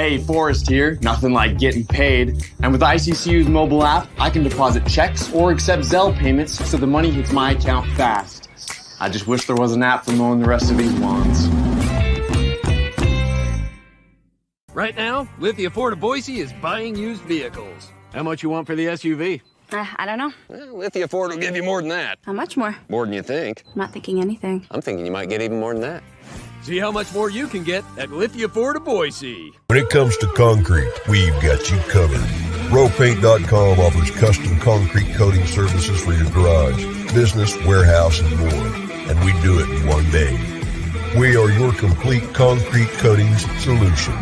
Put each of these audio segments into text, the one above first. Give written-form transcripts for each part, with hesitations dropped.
Hey, Forrest here. Nothing like getting paid. And with ICCU's mobile app, I can deposit checks or accept Zelle payments so the money hits my account fast. I just wish there was an app for mowing the rest of these lawns. Right now, Lithia Ford of Boise is buying used vehicles. How much you want for the SUV? I don't know. Well, Lithia Ford will give you more than that. How much more? More than you think. I'm not thinking anything. I'm thinking you might get even more than that. See how much more you can get at Lithia Ford of Boise. When it comes to concrete, we've got you covered. RowPaint.com offers custom concrete coating services for your garage, business, warehouse, and more. And we do it in one day. We are your complete concrete coatings solution.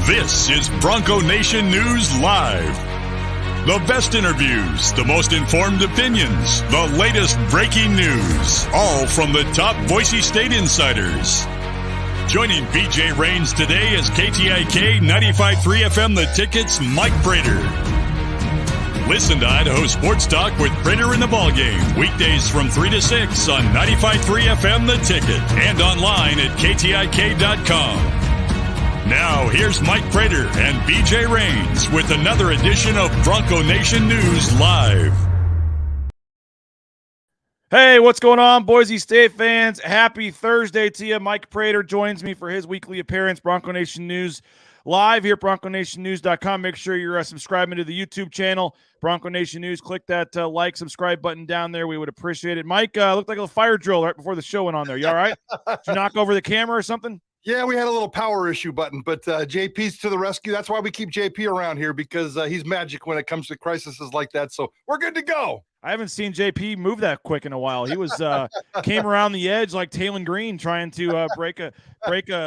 This is Bronco Nation News Live. The best interviews, the most informed opinions, the latest breaking news, all from the top Boise State insiders. Joining BJ Rains today is KTIK 95.3 FM The Ticket's Mike Prater. Listen to Idaho Sports Talk with Prater in the Ballgame, weekdays from 3 to 6 on 95.3 FM The Ticket and online at KTIK.com. Now, here's Mike Prater and BJ Rains with another edition of Bronco Nation News Live. Hey, what's going on, Boise State fans? Happy Thursday to you. Mike Prater joins me for his weekly appearance, Bronco Nation News Live here at BroncoNationNews.com. Make sure you're subscribing to the YouTube channel, Bronco Nation News. Click that like, subscribe button down there. We would appreciate it. Mike, looked like a fire drill right before the show went on there. You all right? Did you knock over the camera or something? Yeah, we had a little power issue button, but JP's to the rescue. That's why we keep JP around here, because he's magic when it comes to crises like that. So we're good to go. I haven't seen JP move that quick in a while. He was came around the edge like Taylon Green trying to break a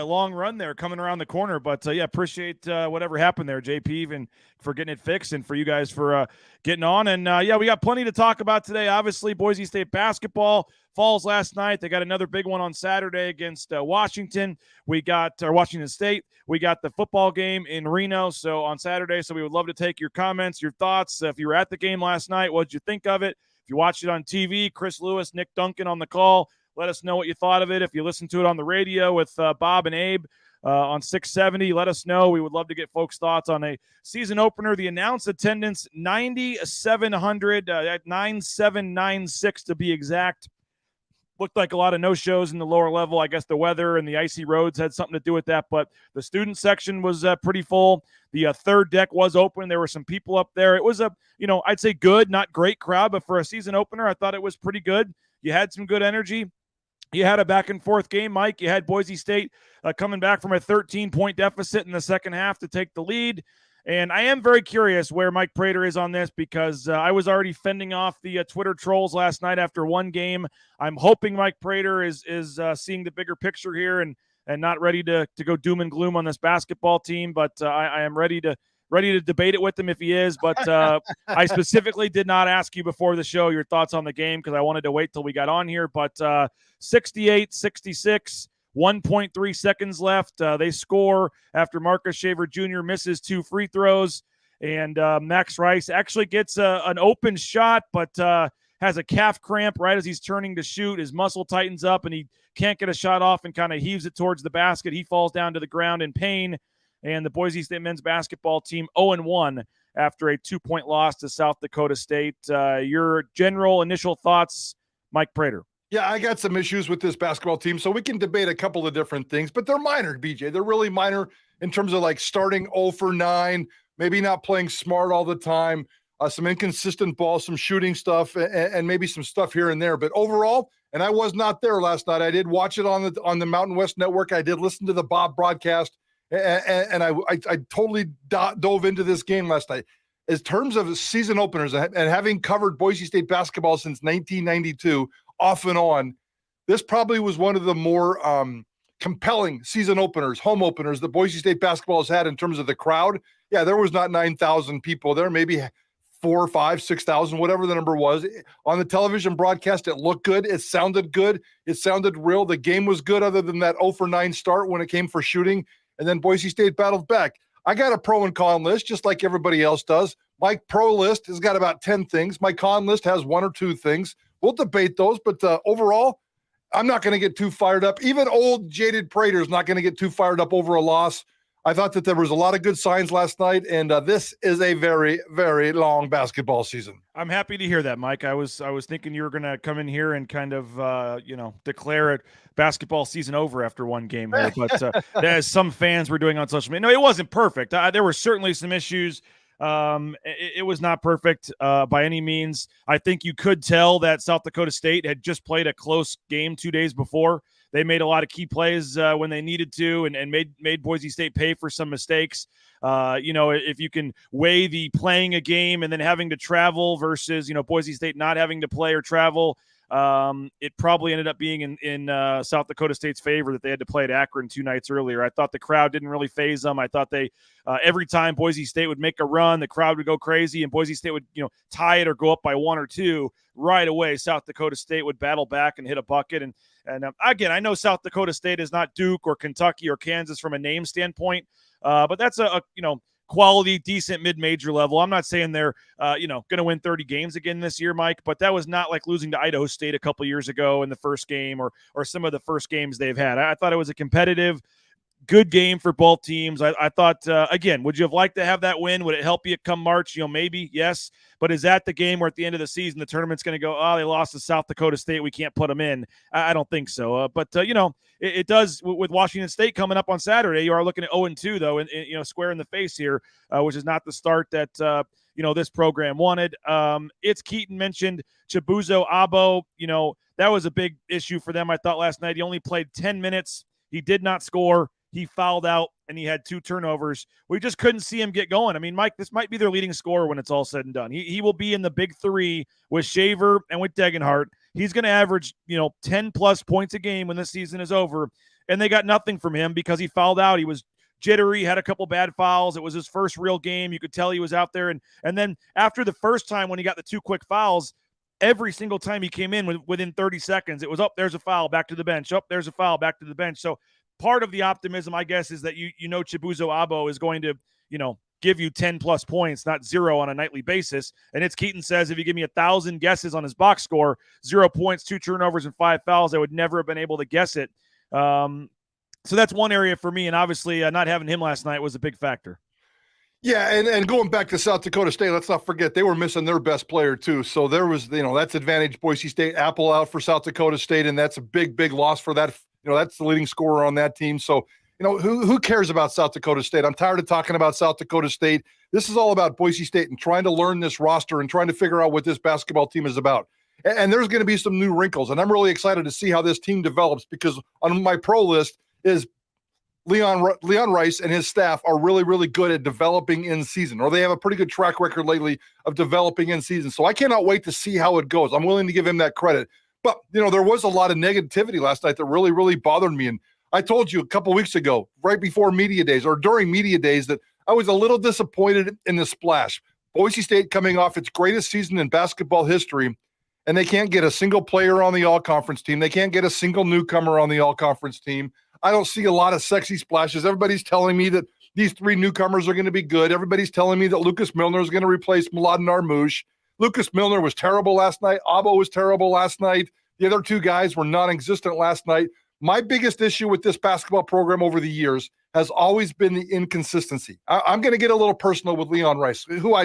long run there coming around the corner. But, yeah, appreciate whatever happened there, JP, even for getting it fixed and for you guys for getting on. And, yeah, we got plenty to talk about today. Obviously, Boise State basketball falls last night. They got another big one on Saturday against Washington. We got Washington State. We got the football game in Reno on Saturday. So we would love to take your comments, your thoughts. If you were at the game last night, what did you think of it? If you watched it on TV, Chris Lewis, Nick Duncan on the call. Let us know what you thought of it. If you listened to it on the radio with Bob and Abe on 670, let us know. We would love to get folks' thoughts on a season opener. The announced attendance, 9,700, 9,796 to be exact. Looked like a lot of no-shows in the lower level. I guess the weather and the icy roads had something to do with that, but the student section was pretty full. The third deck was open. There were some people up there. It was I'd say good, not great crowd, but for a season opener, I thought it was pretty good. You had some good energy. You had a back-and-forth game, Mike. You had Boise State coming back from a 13-point deficit in the second half to take the lead. And I am very curious where Mike Prater is on this, because I was already fending off the Twitter trolls last night after one game. I'm hoping Mike Prater is seeing the bigger picture here and not ready to go doom and gloom on this basketball team. But I am ready to debate it with him if he is. But I specifically did not ask you before the show your thoughts on the game, because I wanted to wait till we got on here. But 68-66. 1.3 seconds left. They score after Marcus Shaver Jr. misses 2 free throws. And Max Rice actually gets an open shot, but has a calf cramp right as he's turning to shoot. His muscle tightens up, and he can't get a shot off and kind of heaves it towards the basket. He falls down to the ground in pain. And the Boise State men's basketball team 0-1 after a 2-point loss to South Dakota State. Your general initial thoughts, Mike Prater? Yeah, I got some issues with this basketball team, so we can debate a couple of different things, but they're minor, BJ. They're really minor in terms of like starting 0 for 9, maybe not playing smart all the time, some inconsistent balls, some shooting stuff, and maybe some stuff here and there. But overall, and I was not there last night. I did watch it on the Mountain West Network. I did listen to the Bob broadcast, and I totally dove into this game last night. In terms of season openers, and having covered Boise State basketball since 1992, off and on, this probably was one of the more compelling season openers, home openers that Boise State basketball has had in terms of the crowd. Yeah, there was not 9,000 people there, maybe 4, 5, 6,000, whatever the number was. On the television broadcast, it looked good. It sounded good. It sounded real. The game was good other than that 0 for 9 start when it came for shooting. And then Boise State battled back. I got a pro and con list, just like everybody else does. My pro list has got about 10 things. My con list has 1 or 2 things. We'll debate those, but overall, I'm not going to get too fired up. Even old jaded Prater is not going to get too fired up over a loss. I thought that there was a lot of good signs last night, and this is a very, very long basketball season. I'm happy to hear that, Mike. I was thinking you were going to come in here and kind of declare it basketball season over after one game here, but as some fans were doing on social media, no, it wasn't perfect. There were certainly some issues. It was not perfect by any means. I think you could tell that South Dakota State had just played a close game 2 days before. They made a lot of key plays when they needed to, and made Boise State pay for some mistakes. If you can weigh the playing a game and then having to travel versus Boise State not having to play or travel, it probably ended up being in South Dakota State's favor that they had to play at Akron 2 nights earlier. I thought the crowd didn't really faze them. I thought they every time Boise State would make a run, the crowd would go crazy, and Boise State would tie it or go up by 1 or 2 right away. South Dakota State would battle back and hit a bucket. And again, I know South Dakota State is not Duke or Kentucky or Kansas from a name standpoint, but that's a quality, decent mid-major level. I'm not saying they're, going to win 30 games again this year, Mike, but that was not like losing to Idaho State a couple years ago in the first game or some of the first games they've had. I thought it was a competitive, good game for both teams. I thought, again, would you have liked to have that win? Would it help you come March? Maybe, yes. But is that the game where at the end of the season, the tournament's going to go, oh, they lost to South Dakota State, we can't put them in? I don't think so. But it does with Washington State coming up on Saturday. You are looking at 0-2, though, and square in the face here, which is not the start that, this program wanted. It's Keaton mentioned Chibuzo Abo. That was a big issue for them, I thought, last night. He only played 10 minutes. He did not score. He fouled out, and he had 2 turnovers. We just couldn't see him get going. I mean, Mike, this might be their leading scorer when it's all said and done. He will be in the big 3 with Shaver and with Degenhart. He's going to average, 10-plus points a game when this season is over, and they got nothing from him because he fouled out. He was jittery, had a couple bad fouls. It was his first real game. You could tell he was out there. And then after the first time when he got the 2 quick fouls, every single time he came in within 30 seconds, it was, there's a foul, back to the bench. There's a foul, back to the bench. So part of the optimism, I guess, is that Chibuzo Abo is going to, give you 10-plus points, not 0 on a nightly basis. And it's Keaton says, if you give me 1,000 guesses on his box score, 0 points, 2 turnovers, and 5 fouls, I would never have been able to guess it. So that's one area for me, and obviously not having him last night was a big factor. Yeah, and going back to South Dakota State, let's not forget they were missing their best player too. So there was, that's advantage Boise State. Apple out for South Dakota State, and that's a big, big loss for that. That's the leading scorer on that team. So, who cares about South Dakota State? I'm tired of talking about South Dakota State. This is all about Boise State and trying to learn this roster and trying to figure out what this basketball team is about. And there's going to be some new wrinkles, and I'm really excited to see how this team develops because on my pro list is Leon Rice and his staff are really, really good at developing in season, or they have a pretty good track record lately of developing in season. So I cannot wait to see how it goes. I'm willing to give him that credit. But, there was a lot of negativity last night that really, really bothered me. And I told you a couple weeks ago, right before media days or during media days, that I was a little disappointed in the splash. Boise State coming off its greatest season in basketball history, and they can't get a single player on the all-conference team. They can't get a single newcomer on the all-conference team. I don't see a lot of sexy splashes. Everybody's telling me that these 3 newcomers are going to be good. Everybody's telling me that Lucas Milner is going to replace Mladen Armouche. Lucas Milner was terrible last night. Abo was terrible last night. The other 2 guys were non-existent last night. My biggest issue with this basketball program over the years has always been the inconsistency. I'm going to get a little personal with Leon Rice, who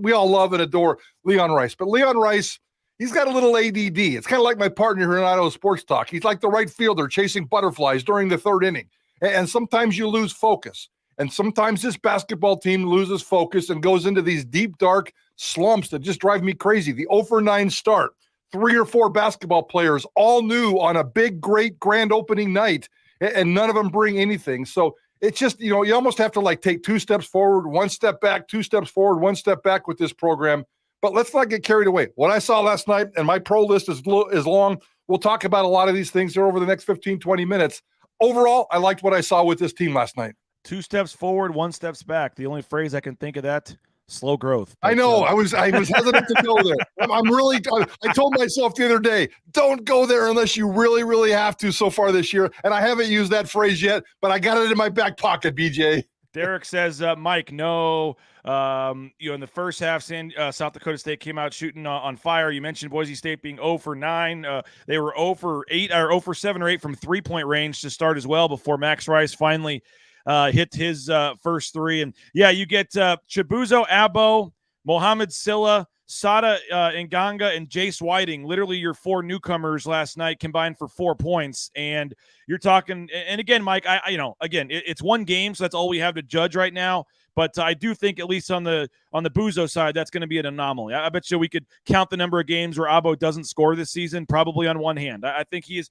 we all love and adore Leon Rice. But Leon Rice, he's got a little ADD. It's kind of like my partner here in Idaho Sports Talk. He's like the right fielder chasing butterflies during the 3rd inning. And sometimes you lose focus. And sometimes this basketball team loses focus and goes into these deep, dark slumps that just drive me crazy. The 0-for-9 start. 3 or 4 basketball players, all new on a big, great grand opening night, and none of them bring anything. So it's just, you almost have to take 2 steps forward, 1 step back, 2 steps forward, 1 step back with this program. But let's not get carried away. What I saw last night, and my pro list is long. We'll talk about a lot of these things here over the next 15, 20 minutes. Overall, I liked what I saw with this team last night. 2 steps forward, 1 steps back. The only phrase I can think of that. Slow growth. I know. I was hesitant to go there. I told myself the other day, don't go there unless you really, really have to so far this year. And I haven't used that phrase yet, but I got it in my back pocket, BJ. Derek says, Mike, no. In the first half, South Dakota State came out shooting on fire. You mentioned Boise State being 0 for 9. They were 0 for 8 or 0 for 7 or 8 from 3-point range to start as well before Max Rice finally hit his first three. And yeah, you get Chibuzo Abo, Mohamed Silla, Sada Nganga, and Jace Whiting, literally your 4 newcomers last night combined for 4 points. And you're talking, and again, Mike, it's one game, so that's all we have to judge right now. But I do think, at least on the Buzo side, that's going to be an anomaly. I bet you we could count the number of games where Abo doesn't score this season probably on one hand. I think he's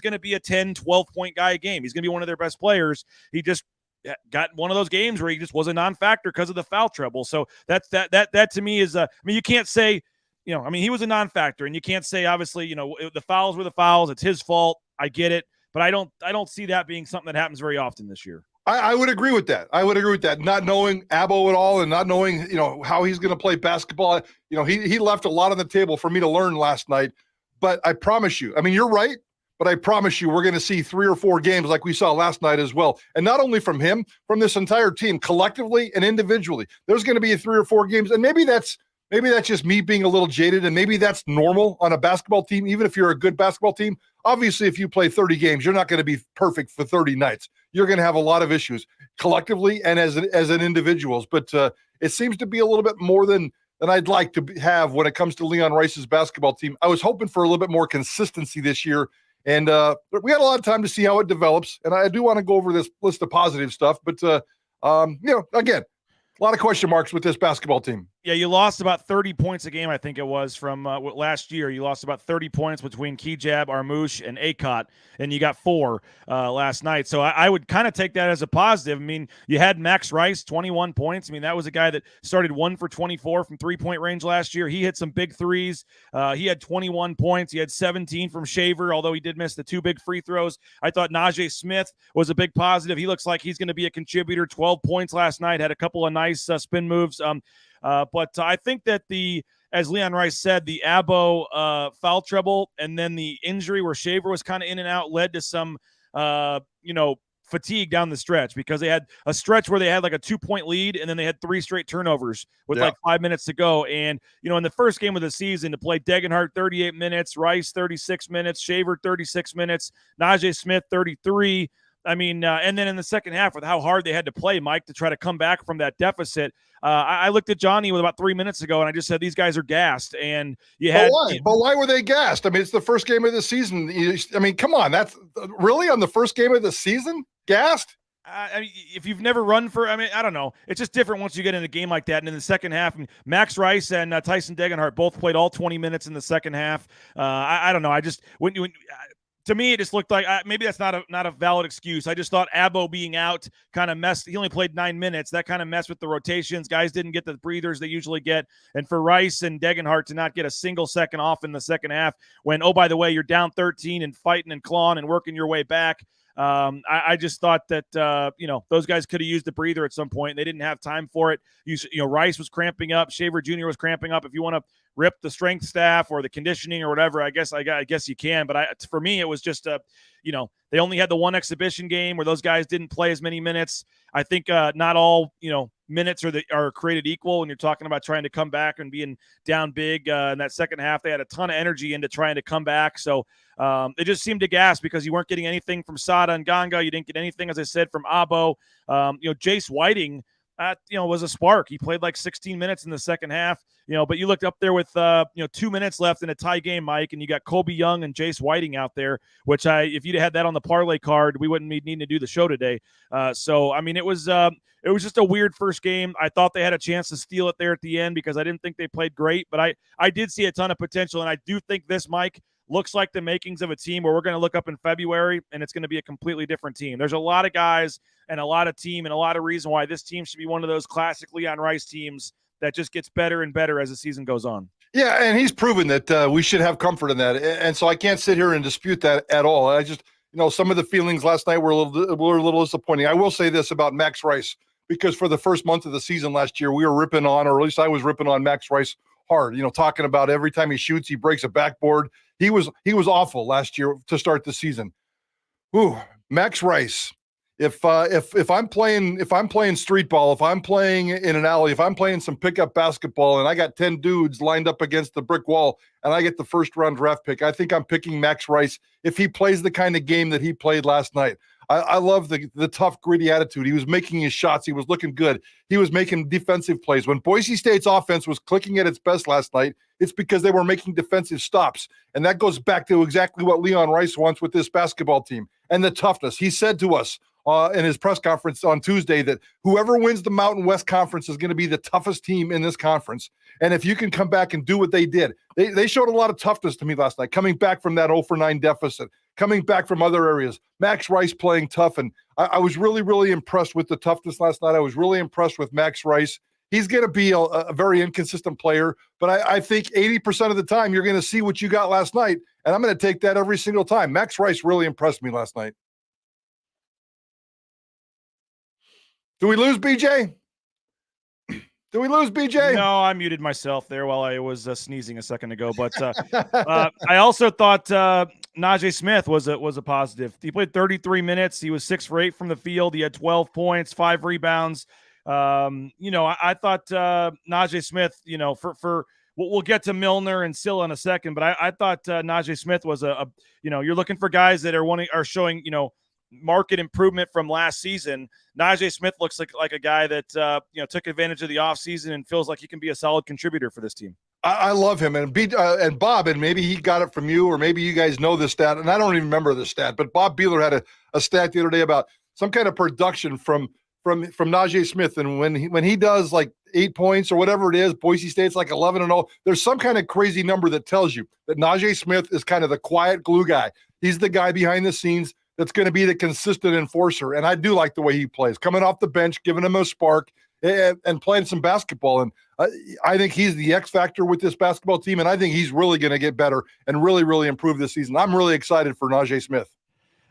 going to be a 10, 12-point guy a game. He's going to be one of their best players. He just got one of those games where he just was a non-factor because of the foul trouble. So that to me is you can't say, he was a non-factor, and you can't say, obviously, the fouls were the fouls. It's his fault. I get it, but I don't see that being something that happens very often this year. I would agree with that. Not knowing Abo at all and not knowing, how he's going to play basketball. He left a lot on the table for me to learn last night, but I promise you, you're right. But I promise you, we're going to see 3 or 4 games like we saw last night as well. And not only from him, from this entire team, collectively and individually. There's going to be 3 or 4 games. And maybe that's just me being a little jaded, and maybe that's normal on a basketball team, even if you're a good basketball team. Obviously, if you play 30 games, you're not going to be perfect for 30 nights. You're going to have a lot of issues collectively and as an individuals. But it seems to be a little bit more than I'd like to have when it comes to Leon Rice's basketball team. I was hoping for a little bit more consistency this year. And we had a lot of time to see how it develops. And I do want to go over this list of positive stuff. But, again, a lot of question marks with this basketball team. Yeah, you lost about 30 points a game, I think it was, from last year. You lost about 30 points between Kijab, Armouche, and Akot, and you got 4 last night. So I would kind of take that as a positive. You had Max Rice, 21 points. That was a guy that started 1 for 24 from 3-point range last year. He hit some big threes. He had 21 points. He had 17 from Shaver, although he did miss the 2 big free throws. I thought Najee Smith was a big positive. He looks like he's going to be a contributor. 12 points last night, had a couple of nice spin moves. But I think that as Leon Rice said, the Abo foul trouble and then the injury where Shaver was kind of in and out led to some, fatigue down the stretch, because they had a stretch where they had like a 2-point lead and then they had 3 straight turnovers with like 5 minutes to go. And, in the first game of the season, to play Degenhart 38 minutes, Rice 36 minutes, Shaver 36 minutes, Najee Smith 33. And then in the second half, with how hard they had to play, Mike, to try to come back from that deficit, I looked at Johnny with about 3 minutes ago, and I just said, these guys are gassed. And you had, but why were they gassed? It's the first game of the season. Come on, that's really on the first game of the season, gassed. If you've never run for, I don't know. It's just different once you get in a game like that. And in the second half, Max Rice and Tyson Degenhart both played all 20 minutes in the second half. I don't know. I just to me, it just looked like maybe that's not a valid excuse. I just thought Abo being out kind of messed. He only played 9 minutes. That kind of messed with the rotations. Guys didn't get the breathers they usually get. And for Rice and Degenhart to not get a single second off in the second half when, oh, by the way, you're down 13 and fighting and clawing and working your way back. I just thought that, those guys could have used the breather at some point. They didn't have time for it. Rice was cramping up. Shaver Jr. was cramping up. If you want to rip the strength staff or the conditioning or whatever, I guess you can. But for me, it was just, they only had the one exhibition game where those guys didn't play as many minutes. I think not all, minutes are created equal when you're talking about trying to come back and being down big in that second half. They had a ton of energy into trying to come back. So it just seemed to gas because you weren't getting anything from Sada and Nganga. You didn't get anything, as I said, from Abo. Jace Whiting, was a spark. He played like 16 minutes in the second half, but you looked up there with, 2 minutes left in a tie game, Mike, and you got Kobe Young and Jace Whiting out there, which if you'd had that on the parlay card, we wouldn't be needing to do the show today. It was just a weird first game. I thought they had a chance to steal it there at the end because I didn't think they played great, but I did see a ton of potential. And I do think this, Mike, looks like the makings of a team where we're going to look up in February and it's going to be a completely different team. There's a lot of guys and a lot of team and a lot of reason why this team should be one of those classic Leon Rice teams that just gets better and better as the season goes on. Yeah, and he's proven that we should have comfort in that. And so I can't sit here and dispute that at all. I just, some of the feelings last night were a little disappointing. I will say this about Max Rice, because for the first month of the season last year, we were ripping on, or at least I was ripping on Max Rice hard, talking about every time he shoots, he breaks a backboard. He was awful last year to start the season. Ooh, Max Rice. If I'm playing street ball, if I'm playing in an alley, if I'm playing some pickup basketball and I got 10 dudes lined up against the brick wall and I get the first round draft pick, I think I'm picking Max Rice if he plays the kind of game that he played last night. I love the tough, gritty attitude. He was making his shots. He was looking good. He was making defensive plays. When Boise State's offense was clicking at its best last night, it's because they were making defensive stops. And that goes back to exactly what Leon Rice wants with this basketball team and the toughness. He said to us in his press conference on Tuesday that whoever wins the Mountain West Conference is going to be the toughest team in this conference. And if you can come back and do what they did, they showed a lot of toughness to me last night, coming back from that 0-for-9 deficit, coming back from other areas. Max Rice playing tough. And I was really, really impressed with the toughness last night. I was really impressed with Max Rice. He's going to be a very inconsistent player, but I think 80% of the time you're going to see what you got last night, and I'm going to take that every single time. Max Rice really impressed me last night. Do we lose, BJ? Did we lose, BJ? No, I muted myself there while I was sneezing a second ago. But I also thought Najee Smith was a positive. He played 33 minutes. He was 6 for 8 from the field. He had 12 points, 5 rebounds. I thought Najee Smith, for we'll get to Milner and Silla in a second, but I thought Najee Smith was you're looking for guys that are showing, market improvement from last season. Najee Smith looks like a guy that took advantage of the offseason and feels like he can be a solid contributor for this team. I love him. And Bob, and maybe he got it from you, or maybe you guys know this stat, and I don't even remember the stat, but Bob Beeler had a stat the other day about some kind of production from Najee Smith, and when he does like 8 points or whatever it is, Boise State's like 11-0. There's some kind of crazy number that tells you that Najee Smith is kind of the quiet glue guy. He's the guy behind the scenes that's going to be the consistent enforcer. And I do like the way he plays, coming off the bench, giving him a spark, and playing some basketball. And I think he's the X factor with this basketball team, and I think he's really going to get better and really, really improve this season. I'm really excited for Najee Smith.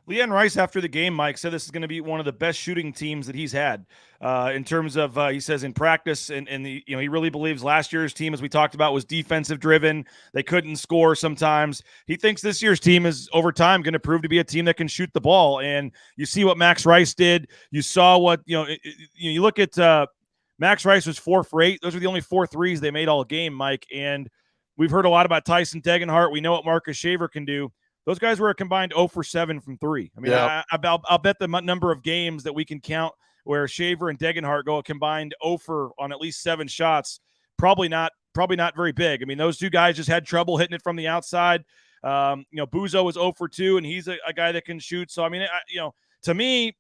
Leon Rice, after the game, Mike, said this is going to be one of the best shooting teams that he's had in terms of, he says, in practice. And he really believes last year's team, as we talked about, was defensive driven. They couldn't score sometimes. He thinks this year's team is, over time, going to prove to be a team that can shoot the ball. And you see what Max Rice did. You saw what, you look at Max Rice was 4 for 8. Those are the only 4 threes they made all game, Mike. And we've heard a lot about Tyson Degenhart. We know what Marcus Shaver can do. Those guys were a combined 0 for 7 from 3. I mean, yeah. I'll bet the number of games that we can count where Shaver and Degenhart go a combined 0 for on at least 7 shots. Probably not very big. I mean, those two guys just had trouble hitting it from the outside. Buzo was 0 for 2, and he's a guy that can shoot. So, I mean, to me,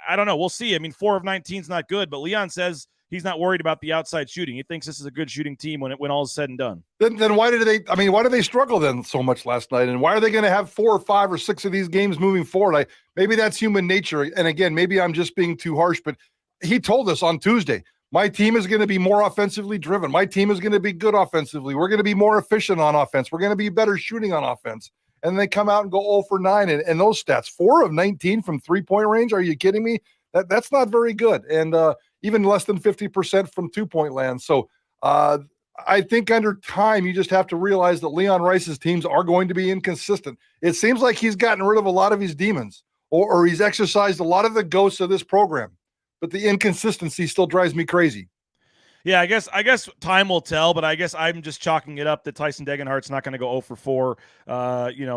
I don't know. We'll see. I mean, 4 of 19 is not good, but Leon says he's not worried about the outside shooting. He thinks this is a good shooting team when all is said and done. Then why did they struggle then so much last night? And why are they going to have 4 or 5 or 6 of these games moving forward? Maybe that's human nature. And again, maybe I'm just being too harsh, but he told us on Tuesday, my team is going to be more offensively driven. My team is going to be good offensively. We're going to be more efficient on offense. We're going to be better shooting on offense. And they come out and go 0 for 9. And those stats, 4 of 19 from 3-point range. Are you kidding me? That's not very good. And even less than 50% from 2-point land. So I think under time, you just have to realize that Leon Rice's teams are going to be inconsistent. It seems like he's gotten rid of a lot of his demons, or he's exercised a lot of the ghosts of this program. But the inconsistency still drives me crazy. Yeah, I guess time will tell, but I guess I'm just chalking it up that Tyson Degenhart's not going to go 0 for 4,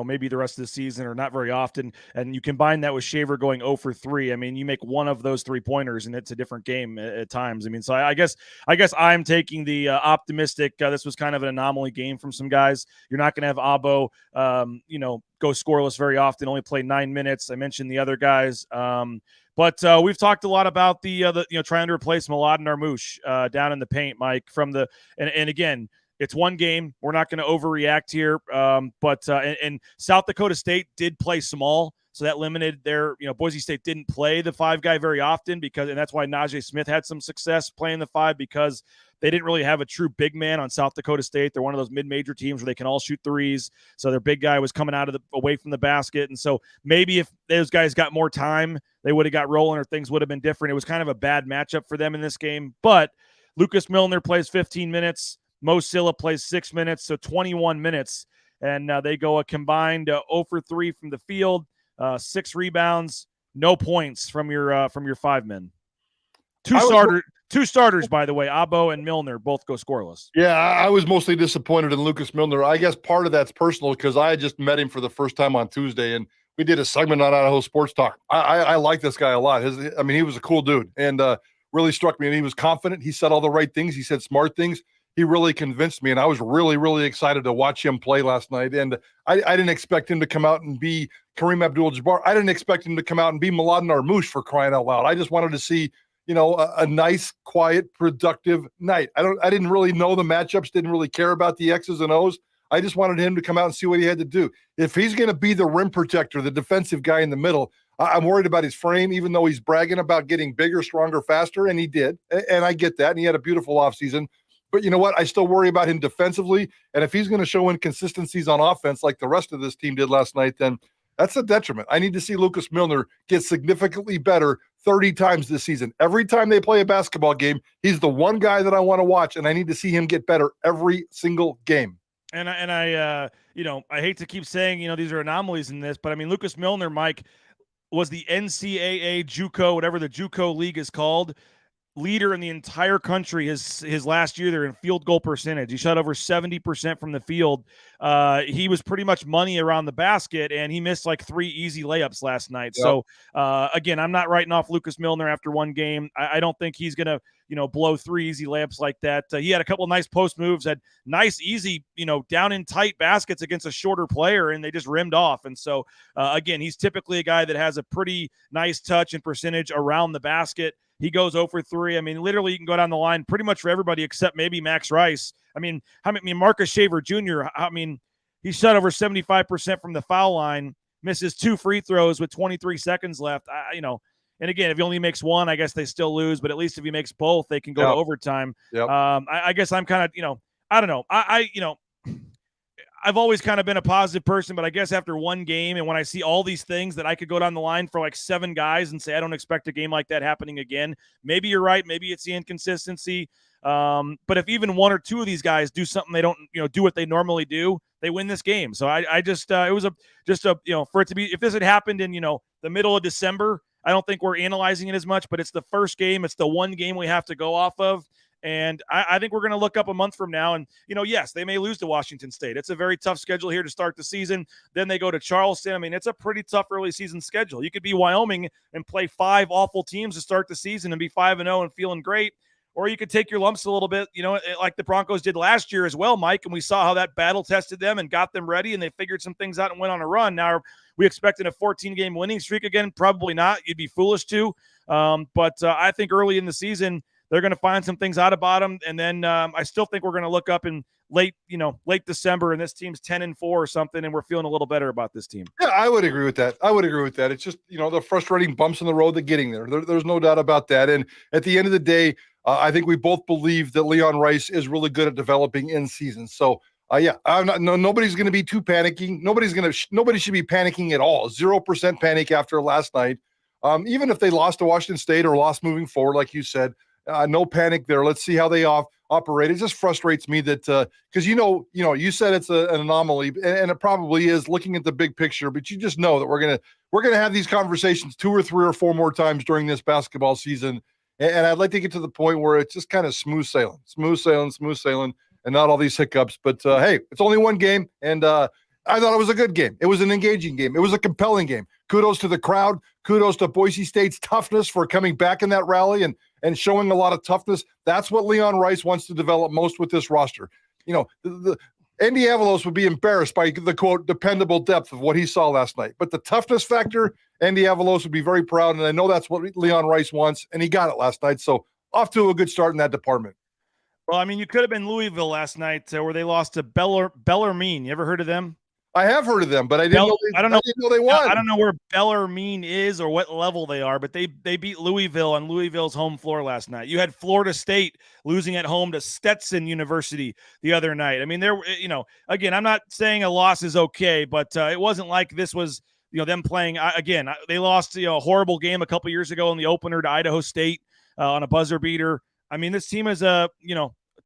maybe the rest of the season or not very often. And you combine that with Shaver going 0 for 3. I mean, you make one of those 3-pointers and it's a different game at times. I mean, so I guess I'm taking the optimistic. This was kind of an anomaly game from some guys. You're not going to have Abo, go scoreless very often, only play 9 minutes. I mentioned the other guys. But we've talked a lot about the trying to replace Milad and Armouche down in the paint, Mike. And again, it's one game. We're not going to overreact here. But South Dakota State did play small, so that limited their. Boise State didn't play the 5 guy very often and that's why Najee Smith had some success playing the 5 because they didn't really have a true big man on South Dakota State. They're one of those mid-major teams where they can all shoot threes. So their big guy was coming away from the basket. And so maybe if those guys got more time, they would have got rolling or things would have been different. It was kind of a bad matchup for them in this game. But Lucas Milner plays 15 minutes. Mo Silla plays 6 minutes, so 21 minutes. And they go a combined 0 for 3 from the field, 6 rebounds, no points from your five men. Two starters, by the way, Abo and Milner both go scoreless. Yeah, I was mostly disappointed in Lucas Milner. I guess part of that's personal because I had just met him for the first time on Tuesday, and we did a segment on Idaho Sports Talk. I like this guy a lot. He was a cool dude and really struck me. And he was confident. He said all the right things. He said smart things. He really convinced me, and I was really, really excited to watch him play last night. And I didn't expect him to come out and be Kareem Abdul-Jabbar. I didn't expect him to come out and be Mladen Armouche, for crying out loud. I just wanted to see a nice, quiet, productive night. I didn't really know the matchups, didn't really care about the X's and O's. I just wanted him to come out and see what he had to do. If he's going to be the rim protector, the defensive guy in the middle, I'm worried about his frame, even though he's bragging about getting bigger, stronger, faster, and he did. And I get that, and he had a beautiful offseason. But you know what? I still worry about him defensively, and if he's going to show inconsistencies on offense like the rest of this team did last night, then that's a detriment. I need to see Lucas Milner get significantly better 30 times this season. Every time they play a basketball game, he's the one guy that I want to watch, and I need to see him get better every single game. And I hate to keep saying, these are anomalies in this, but I mean, Lucas Milner, Mike, was the NCAA JUCO, whatever the JUCO league is called, leader in the entire country his last year there in field goal percentage. He shot over 70% from the field. He was pretty much money around the basket, and he missed like 3 easy layups last night. Yep. So again, I'm not writing off Lucas Milner after one game. I don't think he's going to blow 3 easy layups like that. He had a couple of nice post moves, had nice, easy, down in tight baskets against a shorter player, and they just rimmed off. And so, again, he's typically a guy that has a pretty nice touch and percentage around the basket. He goes 0 for 3. I mean, literally, you can go down the line pretty much for everybody except maybe Max Rice. I mean, Marcus Shaver Jr., he shot over 75% from the foul line, misses 2 free throws with 23 seconds left. And again, if he only makes 1, I guess they still lose. But at least if he makes both, they can go to overtime. Yep. I guess I'm kind of, I don't know. I've always kind of been a positive person, but I guess after one game and when I see all these things that I could go down the line for like 7 guys and say, I don't expect a game like that happening again. Maybe you're right. Maybe it's the inconsistency. But if even 1 or 2 of these guys do something they don't, do what they normally do, they win this game. So I just, it was for it to be, if this had happened in, the middle of December, I don't think we're analyzing it as much, but it's the first game. It's the one game we have to go off of. And I think we're going to look up a month from now and, yes, they may lose to Washington State. It's a very tough schedule here to start the season. Then they go to Charleston. I mean, it's a pretty tough early season schedule. You could be Wyoming and play 5 awful teams to start the season and be 5-0 and feeling great. Or you could take your lumps a little bit, like the Broncos did last year as well, Mike. And we saw how that battle tested them and got them ready, and they figured some things out and went on a run. Now, are we expecting a 14-game winning streak again? Probably not. You'd be foolish to. But I think early in the season, they're going to find some things out about them. And then I still think we're going to look up in late December, and this team's 10-4 or something, and we're feeling a little better about this team. Yeah, I would agree with that. It's just, the frustrating bumps in the road that getting there. There's no doubt about that. And at the end of the day, I think we both believe that Leon Rice is really good at developing in season. So, nobody's going to be too panicking. Nobody should be panicking at all. 0% panic after last night. Even if they lost to Washington State or lost moving forward, like you said, no panic there. Let's see how they operate. It just frustrates me that because you said it's an anomaly, and it probably is looking at the big picture. But you just know that we're gonna have these conversations 2 or 3 or 4 more times during this basketball season. And I'd like to get to the point where it's just kind of smooth sailing, and not all these hiccups. But hey, it's only one game, and I thought it was a good game. It was an engaging game. It was a compelling game. Kudos to the crowd. Kudos to Boise State's toughness for coming back in that rally and showing a lot of toughness. That's what Leon Rice wants to develop most with this roster. The Andy Avalos would be embarrassed by the, quote, dependable depth of what he saw last night. But the toughness factor, Andy Avalos would be very proud, and I know that's what Leon Rice wants, and he got it last night. So off to a good start in that department. Well, I mean, you could have been Louisville last night where they lost to Bellarmine. You ever heard of them? I have heard of them, but I didn't know they won. I don't know where Bellarmine is or what level they are, but they beat Louisville on Louisville's home floor last night. You had Florida State losing at home to Stetson University the other night. I mean, again, I'm not saying a loss is okay, but it wasn't like this was, them playing again. They lost a horrible game a couple years ago in the opener to Idaho State on a buzzer beater. I mean, this team is a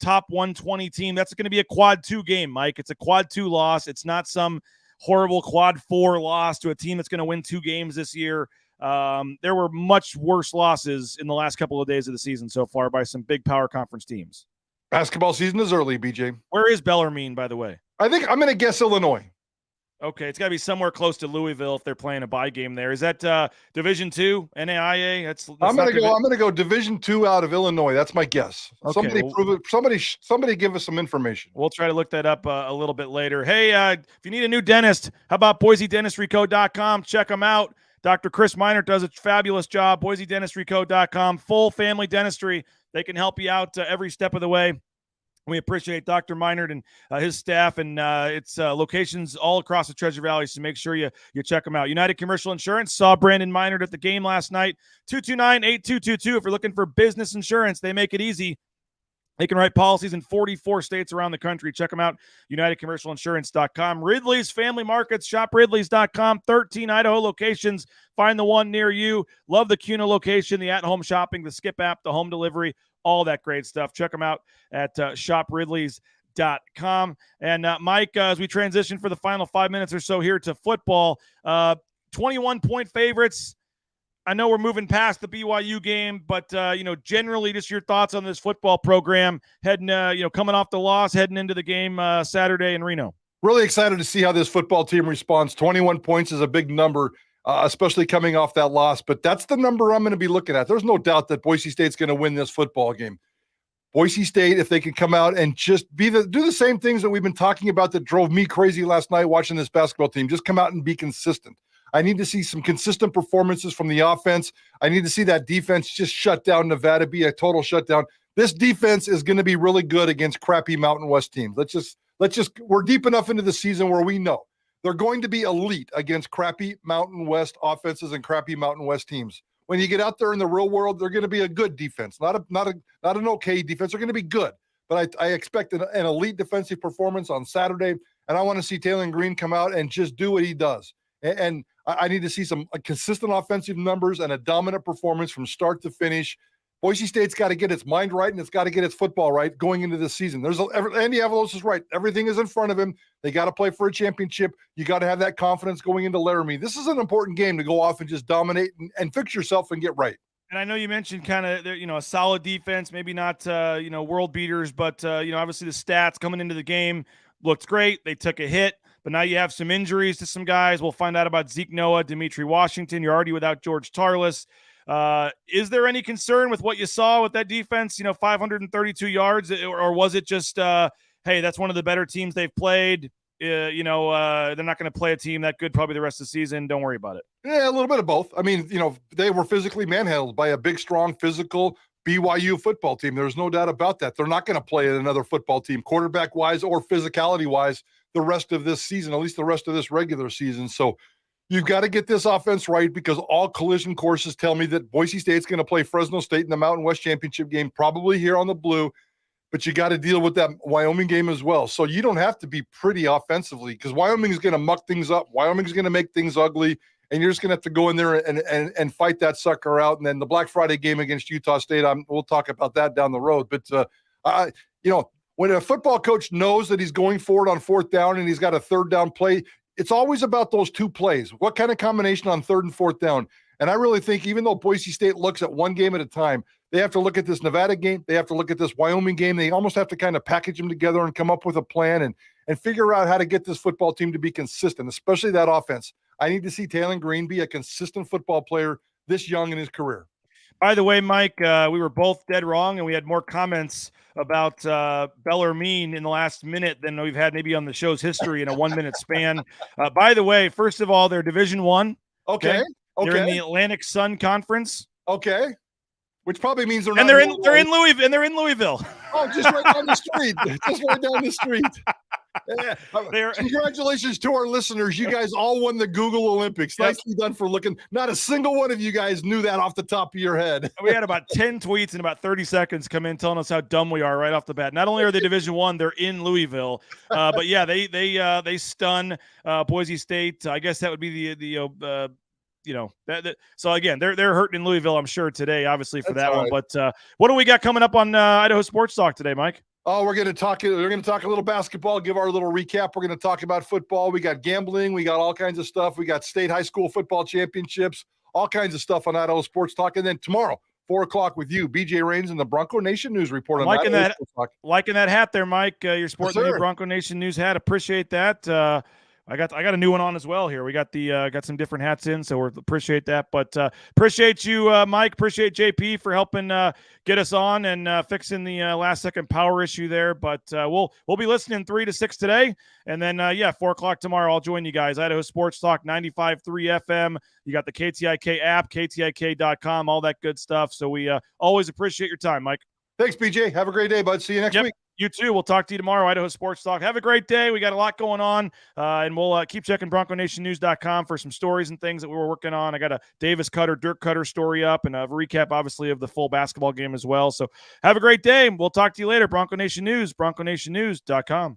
top 120 team. That's going to be a quad 2 game, Mike. It's a quad 2 loss. It's not some horrible quad 4 loss to a team that's going to win 2 games this year. There were much worse losses in the last couple of days of the season so far by some big power conference teams. Basketball season is early, BJ. Where is Bellarmine, by the way? I think I'm going to guess Illinois. Okay, it's got to be somewhere close to Louisville if they're playing a bye game there. Is that Division II, NAIA? I'm going to go Division II out of Illinois. That's my guess. Okay, somebody prove it. Somebody give us some information. We'll try to look that up a little bit later. Hey, if you need a new dentist, how about BoiseDentistryCo.com? Check them out. Dr. Chris Meinert does a fabulous job. BoiseDentistryCo.com. Full family dentistry. They can help you out every step of the way. We appreciate Dr. Meinert and his staff, and its locations all across the Treasure Valley, so make sure you check them out. United Commercial Insurance saw Brandon Meinert at the game last night. 229-8222 if you're looking for business insurance. They make it easy. They can write policies in 44 states around the country. Check them out, UnitedCommercialInsurance.com. Ridley's Family Markets, shop Ridley's.com. 13 Idaho locations. Find the one near you. Love the CUNA location, the at-home shopping, the Skip app, the home delivery, all that great stuff. Check them out at shopridleys.com. And Mike, as we transition for the final 5 minutes or so here to football, 21-point favorites. I know we're moving past the BYU game, but generally, just your thoughts on this football program heading, coming off the loss, heading into the game Saturday in Reno. Really excited to see how this football team responds. 21 points is a big number, especially coming off that loss. But that's the number I'm going to be looking at. There's no doubt that Boise State's going to win this football game. Boise State, if they can come out and just do the same things that we've been talking about that drove me crazy last night watching this basketball team, just come out and be consistent. I need to see some consistent performances from the offense. I need to see that defense just shut down Nevada, be a total shutdown. This defense is going to be really good against crappy Mountain West teams. We're deep enough into the season where we know they're going to be elite against crappy Mountain West offenses and crappy Mountain West teams. When you get out there in the real world, they're going to be a good defense, not an okay defense. They're going to be good, but I expect an elite defensive performance on Saturday, and I want to see Taylor Green come out and just do what he does. And I need to see some consistent offensive numbers and a dominant performance from start to finish. Boise State's got to get its mind right, and it's got to get its football right going into this season. Andy Avalos is right. Everything is in front of him. They got to play for a championship. You got to have that confidence going into Laramie. This is an important game to go off and just dominate and fix yourself and get right. And I know you mentioned kind of, a solid defense, maybe not, world beaters, but, obviously the stats coming into the game looked great. They took a hit. But now you have some injuries to some guys. We'll find out about Zeke Noah, Dimitri Washington. You're already without George Tarlas. Is there any concern with what you saw with that defense, 532 yards? Or was it just, hey, that's one of the better teams they've played? They're not going to play a team that good probably the rest of the season. Don't worry about it. Yeah, a little bit of both. I mean, they were physically manhandled by a big, strong, physical BYU football team. There's no doubt about that. They're not going to play another football team, quarterback-wise or physicality-wise, the rest of this season, at least the rest of this regular season. So you've got to get this offense right, because all collision courses tell me that Boise State's going to play Fresno State in the Mountain West Championship game, probably here on the blue, but you got to deal with that Wyoming game as well. So you don't have to be pretty offensively, because Wyoming is going to muck things up. Wyoming's going to make things ugly, and you're just going to have to go in there and fight that sucker out. And then the Black Friday game against Utah State, we'll talk about that down the road. But, when a football coach knows that he's going forward on fourth down and he's got a third down play, it's always about those two plays. What kind of combination on third and fourth down? And I really think, even though Boise State looks at one game at a time, they have to look at this Nevada game. They have to look at this Wyoming game. They almost have to kind of package them together and come up with a plan and figure out how to get this football team to be consistent, especially that offense. I need to see Taylor Green be a consistent football player this young in his career. By the way, Mike, we were both dead wrong, and we had more comments about Bellarmine in the last minute than we've had maybe on the show's history in a 1 minute span. By the way, first of all, they're Division I. Okay. They're in the Atlantic Sun Conference. Okay. Which probably means they're in Louisville. Oh, just right down the street. Just right down the street. Yeah. Congratulations to our listeners. You guys all won the Google Olympics. Nicely done for looking. Not a single one of you guys knew that off the top of your head. We had about 10 tweets in about 30 seconds come in telling us how dumb we are right off the bat. Not only are they Division I, they're in Louisville. But yeah, they stun Boise State. I guess that would be so again, they're hurting in Louisville, I'm sure, today, obviously, for that one. But what do we got coming up on Idaho Sports Talk today, Mike? Oh, we're going to talk a little basketball, give our little recap. We're going to talk about football. We got gambling. We got all kinds of stuff. We got state high school football championships, all kinds of stuff on Idaho Sports Talk. And then tomorrow, 4 o'clock with you, BJ Rains and the Bronco Nation News Report. Liking that hat there, Mike. You're sporting the new Bronco Nation News hat. Appreciate that. I got a new one on as well here. We got got some different hats in, so we appreciate that. But appreciate you, Mike. Appreciate JP for helping get us on and fixing the last second power issue there. But we'll be listening 3 to 6 today, and then 4 o'clock tomorrow. I'll join you guys. Idaho Sports Talk 95.3 FM. You got the KTIK app, KTIK.com, all that good stuff. So we always appreciate your time, Mike. Thanks, BJ. Have a great day, bud. See you next week. You too. We'll talk to you tomorrow. Idaho Sports Talk. Have a great day. We got a lot going on, and we'll keep checking BroncoNationNews.com for some stories and things that we were working on. I got a Davis Cutter, Dirk Cutter story up, and a recap, obviously, of the full basketball game as well. So have a great day. We'll talk to you later. Bronco Nation News, BroncoNationNews.com.